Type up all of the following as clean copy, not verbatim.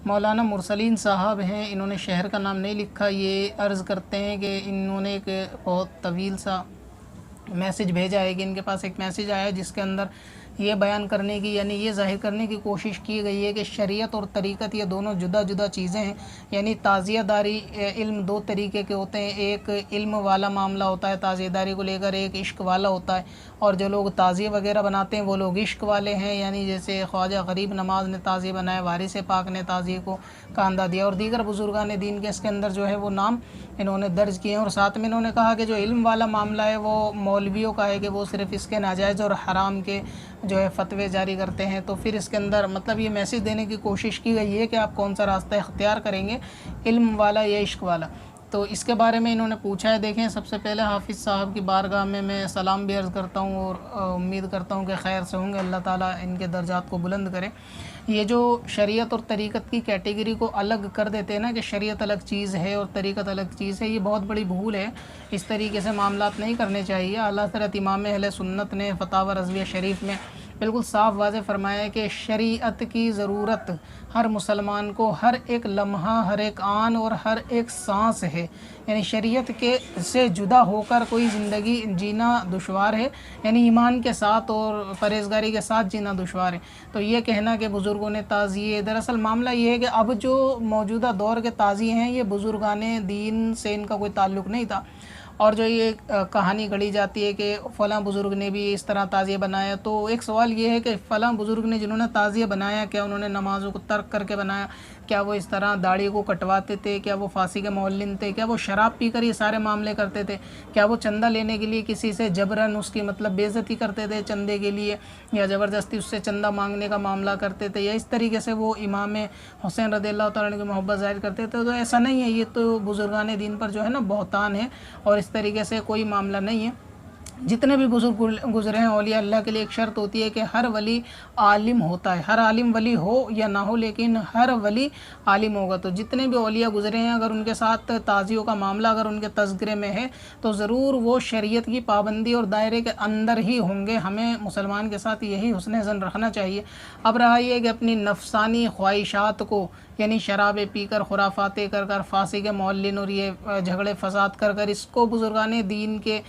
مولانا مرسلین صاحب ہیں، انہوں نے شہر کا نام نہیں لکھا، یہ عرض کرتے ہیں کہ انہوں نے ایک بہت طویل سا میسج بھیجا ہے کہ ان کے پاس ایک میسج آیا ہے جس کے اندر یہ بیان کرنے کی یعنی یہ ظاہر کرنے کی کوشش کی گئی ہے کہ شریعت اور طریقت یہ دونوں جدا جدا چیزیں ہیں، یعنی تعزیہ داری علم دو طریقے کے ہوتے ہیں، ایک علم والا معاملہ ہوتا ہے تعزیہ داری کو لے کر، ایک عشق والا ہوتا ہے، اور جو لوگ تعزیہ وغیرہ بناتے ہیں وہ لوگ عشق والے ہیں، یعنی جیسے خواجہ غریب نواز نے تعزیہ بنایا، وارث پاک نے تعزیہ کو کاندھا دیا، اور دیگر بزرگان دین کے اس کے اندر جو ہے وہ نام انہوں نے درج کیے ہیں، اور ساتھ میں انہوں نے کہا کہ جو علم والا معاملہ ہے وہ مولویوں کا ہے کہ وہ صرف اس کے ناجائز اور حرام کے جو ہے فتوے جاری کرتے ہیں، تو پھر اس کے اندر مطلب یہ میسج دینے کی کوشش کی گئی ہے کہ آپ کون سا راستہ اختیار کریں گے، علم والا یا عشق والا۔ تو اس کے بارے میں انہوں نے پوچھا ہے۔ دیکھیں، سب سے پہلے حافظ صاحب کی بارگاہ میں سلام بھی عرض کرتا ہوں، اور امید کرتا ہوں کہ خیر سے ہوں گے، اللہ تعالیٰ ان کے درجات کو بلند کرے۔ یہ جو شریعت اور طریقت کی کیٹیگری کو الگ کر دیتے ہیں نا کہ شریعت الگ چیز ہے اور طریقت الگ چیز ہے، یہ بہت بڑی بھول ہے، اس طریقے سے معاملات نہیں کرنے چاہیے۔ اعلیٰ حضرت امام اہل سنت نے فتاوی رضویہ شریف میں بالکل صاف واضح فرمایا ہے کہ شریعت کی ضرورت ہر مسلمان کو ہر ایک لمحہ، ہر ایک آن اور ہر ایک سانس ہے، یعنی شریعت کے سے جدا ہو کر کوئی زندگی جینا دشوار ہے، یعنی ایمان کے ساتھ اور پرہیزگاری کے ساتھ جینا دشوار ہے۔ تو یہ کہنا کہ بزرگوں نے تعزیے، دراصل معاملہ یہ ہے کہ اب جو موجودہ دور کے تعزیے ہیں یہ بزرگان دین سے ان کا کوئی تعلق نہیں تھا، اور جو یہ کہانی گڑھی جاتی ہے کہ فلاں بزرگ نے بھی اس طرح تعزیہ بنایا، تو ایک سوال یہ ہے کہ فلاں بزرگ نے جنہوں نے تعزیہ بنایا، کیا انہوں نے نمازوں کو ترک کر کے بنایا؟ کیا وہ اس طرح داڑھی کو کٹواتے تھے؟ کیا وہ پھانسی کے معلن تھے؟ کیا وہ شراب پی کر یہ سارے معاملے کرتے تھے؟ کیا وہ چندہ لینے کے لیے کسی سے جبراً اس کی مطلب بے عزتی کرتے تھے چندے کے لیے، یا زبردستی اس سے چندہ مانگنے کا معاملہ کرتے تھے، یا اس طریقے سے وہ امام حسین رضی اللہ تعالیٰ عنہ کی محبت ظاہر کرتے تھے؟ تو ایسا نہیں ہے، یہ تو بزرگان دین پر جو ہے نا بہتان ہے، اور اس طریقے سے کوئی معاملہ نہیں ہے۔ جتنے بھی بزرگ گزرے ہیں اولیاء اللہ کے لیے ایک شرط ہوتی ہے کہ ہر ولی عالم ہوتا ہے، ہر عالم ولی ہو یا نہ ہو لیکن ہر ولی عالم ہوگا۔ تو جتنے بھی اولیاء گزرے ہیں اگر ان کے ساتھ تعزیوں کا معاملہ اگر ان کے تذکرے میں ہے تو ضرور وہ شریعت کی پابندی اور دائرے کے اندر ہی ہوں گے۔ ہمیں مسلمان کے ساتھ یہی حسن ظن رکھنا چاہیے۔ اب رہا یہ کہ اپنی نفسانی خواہشات کو، یعنی شرابیں پی کر، خرافاتیں کر کر، پھانسی کے معلن اور یہ جھگڑے فساد کر کر اس کو بزرگان دین کے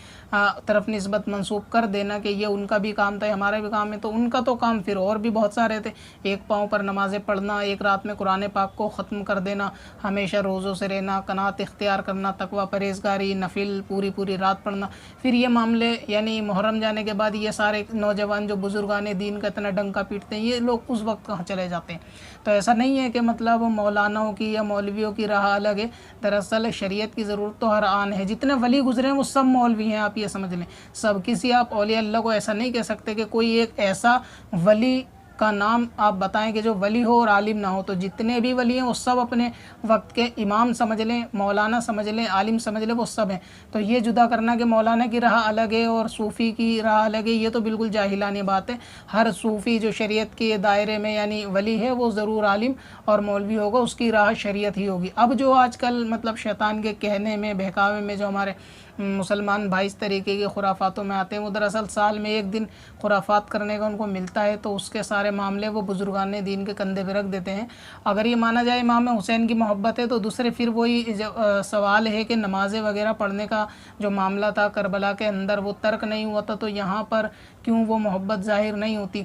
طرف نسبت منسوب کر دینا کہ یہ ان کا بھی کام تھا، ہمارا بھی کام ہے، تو ان کا تو کام پھر اور بھی بہت سارے تھے۔ ایک پاؤں پر نمازیں پڑھنا، ایک رات میں قرآن پاک کو ختم کر دینا، ہمیشہ روزوں سے رہنا، قناعت اختیار کرنا، تقوی، پرہیزگاری، نفل پوری رات پڑھنا، پھر یہ معاملے یعنی محرم جانے کے بعد یہ سارے نوجوان جو بزرگان دین کا اتنا ڈنکا پیٹتے ہیں یہ لوگ اس وقت کہاں چلے جاتے ہیں؟ تو ایسا نہیں ہے کہ مطلب مولاناؤں کی یا مولویوں کی راہ الگ ہے، دراصل شریعت کی ضرورت تو ہر آن ہے۔ جتنے ولی گزرے ہیں وہ سب مولوی ہیں، آپ یہ سمجھ لیں، سب۔ کسی آپ اولیاء اللہ کو ایسا نہیں کہہ سکتے کہ کوئی ایک ایسا ولی کا نام آپ بتائیں کہ جو ولی ہو اور عالم نہ ہو۔ تو جتنے بھی ولی ہیں وہ سب اپنے وقت کے امام سمجھ لیں، مولانا سمجھ لیں، عالم سمجھ لیں، وہ سب ہیں۔ تو یہ جدا کرنا کہ مولانا کی راہ الگ ہے اور صوفی کی راہ الگ ہے، یہ تو بالکل جاہلانہ بات ہے۔ ہر صوفی جو شریعت کے دائرے میں یعنی ولی ہے وہ ضرور عالم اور مولوی ہوگا، اس کی راہ شریعت ہی ہوگی۔ اب جو آج کل مطلب شیطان کے کہنے میں، بہکاوے میں جو ہمارے مسلمان بھائی اس طریقے کی خرافاتوں میں آتے ہیں، وہ دراصل سال میں ایک دن خرافات کرنے کا ان کو ملتا ہے، تو اس کے سارے معاملے وہ بزرگان دین کے کندھے پہ رکھ دیتے ہیں۔ اگر یہ مانا جائے امام حسین کی محبت ہے تو دوسرے پھر وہی سوال ہے کہ نمازیں وغیرہ پڑھنے کا جو معاملہ تھا کربلا کے اندر وہ ترک نہیں ہوا تھا، تو یہاں پر کیوں وہ محبت ظاہر نہیں ہوتی؟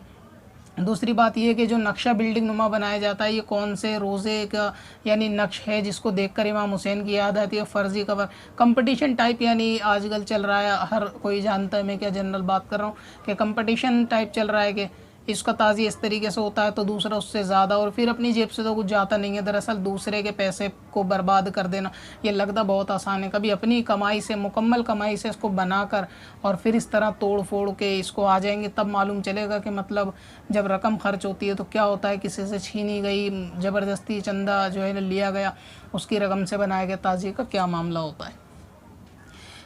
دوسری بات یہ کہ جو نقشہ بلڈنگ نما بنایا جاتا ہے یہ کون سے روزے کا یعنی نقش ہے جس کو دیکھ کر امام حسین کی یاد آتی ہے؟ فرضی کور کمپٹیشن ٹائپ، یعنی آج کل چل رہا ہے، ہر کوئی جانتا ہے، میں کیا جنرل بات کر رہا ہوں کہ کمپٹیشن ٹائپ چل رہا ہے کہ اس کا تعزیہ اس طریقے سے ہوتا ہے تو دوسرا اس سے زیادہ، اور پھر اپنی جیب سے تو کچھ جاتا نہیں ہے، دراصل دوسرے کے پیسے کو برباد کر دینا یہ لگتا بہت آسان ہے۔ کبھی اپنی کمائی سے، مکمل کمائی سے اس کو بنا کر اور پھر اس طرح توڑ پھوڑ کے اس کو آ جائیں گے، تب معلوم چلے گا کہ مطلب جب رقم خرچ ہوتی ہے تو کیا ہوتا ہے، کسی سے چھینی گئی، زبردستی چندہ جو ہے لیا گیا، اس کی رقم سے بنایا گیا تعزیے کا کیا معاملہ ہوتا ہے۔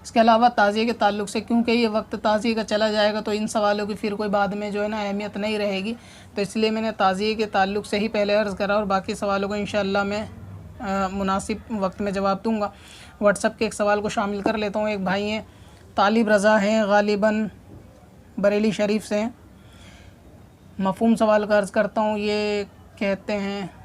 اس کے علاوہ تعزیے کے تعلق سے کیونکہ یہ وقت تعزیے کا چلا جائے گا تو ان سوالوں کی پھر کوئی بعد میں جو ہے نا اہمیت نہیں رہے گی، تو اس لیے میں نے تعزیے کے تعلق سے ہی پہلے عرض کرا، اور باقی سوالوں کو انشاءاللہ میں مناسب وقت میں جواب دوں گا۔ واٹس ایپ کے ایک سوال کو شامل کر لیتا ہوں۔ ایک بھائی ہیں طالب رضا ہیں، غالباً بریلی شریف سے ہیں۔ مفہوم سوال کا عرض کرتا ہوں۔ یہ کہتے ہیں